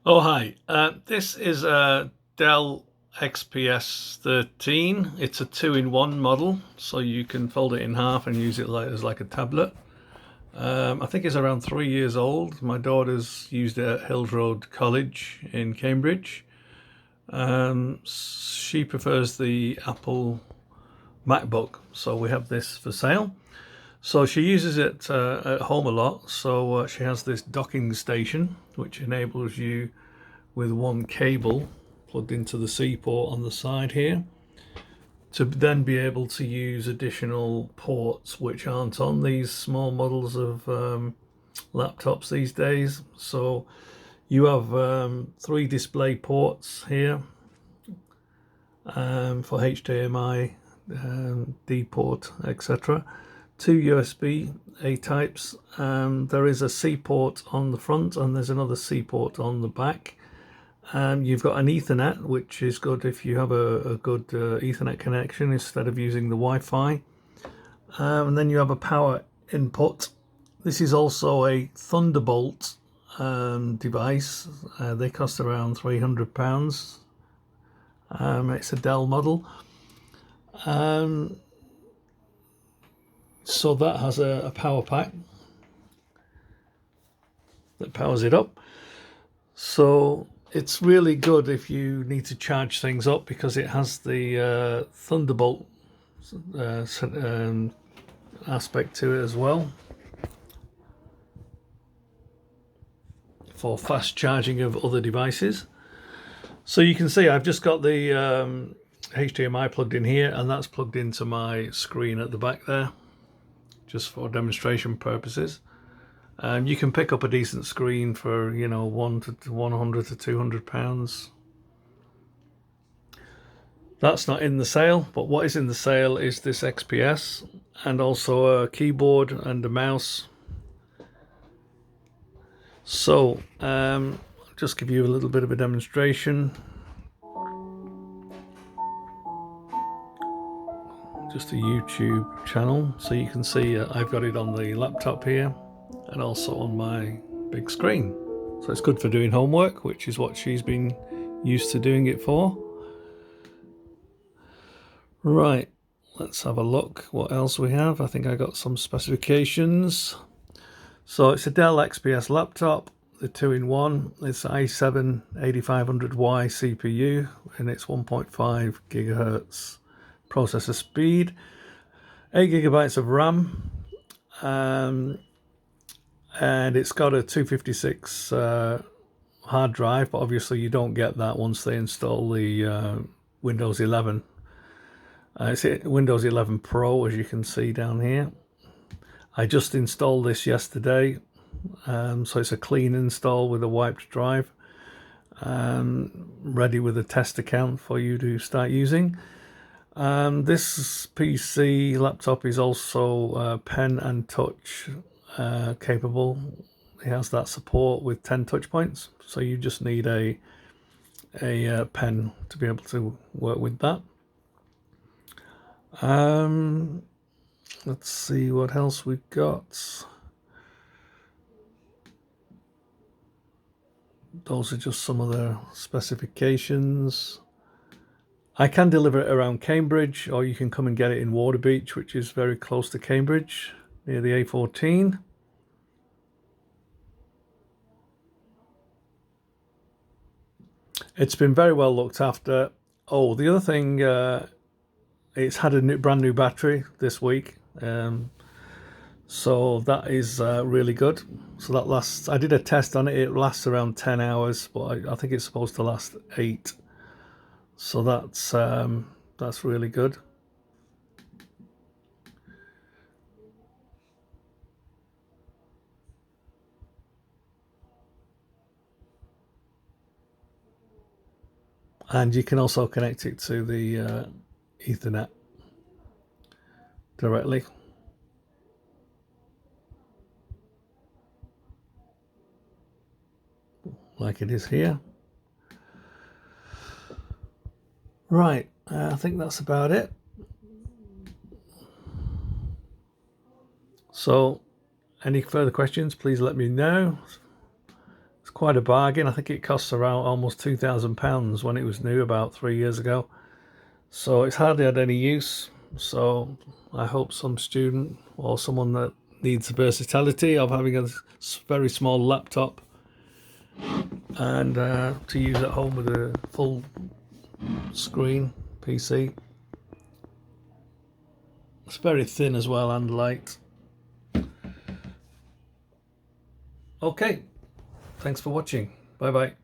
Oh, hi. This is a Dell XPS 13. It's a two-in-one model, so you can fold it in half and use it as like a tablet. I think it's around 3 years old. My daughter's used it at Hills Road College in Cambridge. She prefers the Apple MacBook, so we have this for sale. So she uses it at home a lot. So she has this docking station, which enables you with one cable plugged into the C port on the side here to then be able to use additional ports which aren't on these small models of laptops these days. So you have three display ports here for HDMI, D port, etc. Two USB A types. There is a C port on the front and there's another C port on the back. You've got an Ethernet, which is good if you have a good Ethernet connection instead of using the Wi-Fi. And then you have a power input. This is also a Thunderbolt device. They cost around £300. It's a Dell model. So that has a power pack that powers it up. So it's really good if you need to charge things up because it has the Thunderbolt aspect to it as well for fast charging of other devices. So you can see I've just got the HDMI plugged in here, and that's plugged into my screen at the back there, just for demonstration purposes. You can pick up a decent screen for, you know, 100 to £200. That's not in the sale, but what is in the sale is this XPS and also a keyboard and a mouse. So I'll just give you a little bit of a demonstration. Just a YouTube channel, so you can see I've got it on the laptop here and also on my big screen. So it's good for doing homework, which is what she's been used to doing it for. Right, let's have a look what else we have. I think I got some specifications. So it's a Dell XPS laptop, the two-in-one. It's i7 8500Y CPU and it's 1.5 gigahertz processor speed, 8 gigabytes of RAM, and it's got a 256 hard drive, but obviously you don't get that once they install the Windows 11. It's Windows 11 Pro, as you can see down here. I just installed this yesterday, so it's a clean install with a wiped drive, ready with a test account for you to start using. This PC laptop is also pen and touch capable. It has that support with 10 touch points, so you just need a pen to be able to work with that. Let's see what else we've got. Those are just some of the specifications. I can deliver it around Cambridge, or you can come and get it in Waterbeach, which is very close to Cambridge, near the A14. It's been very well looked after. Oh, the other thing, it's had a brand new battery this week, so that is really good. So that lasts, I did a test on it, it lasts around 10 hours, but I think it's supposed to last 8. So that's really good. And you can also connect it to the Ethernet directly. Like it is here. Right, I think that's about it. So any further questions, please let me know. It's quite quite a bargain. I think it costs around almost £2,000 when it was new about 3 years ago. So it's hardly had any use. So I hope some student or someone that needs the versatility of having a very small laptop and to use at home with a full screen PC. It's very thin as well and light. Okay, thanks for watching. Bye bye.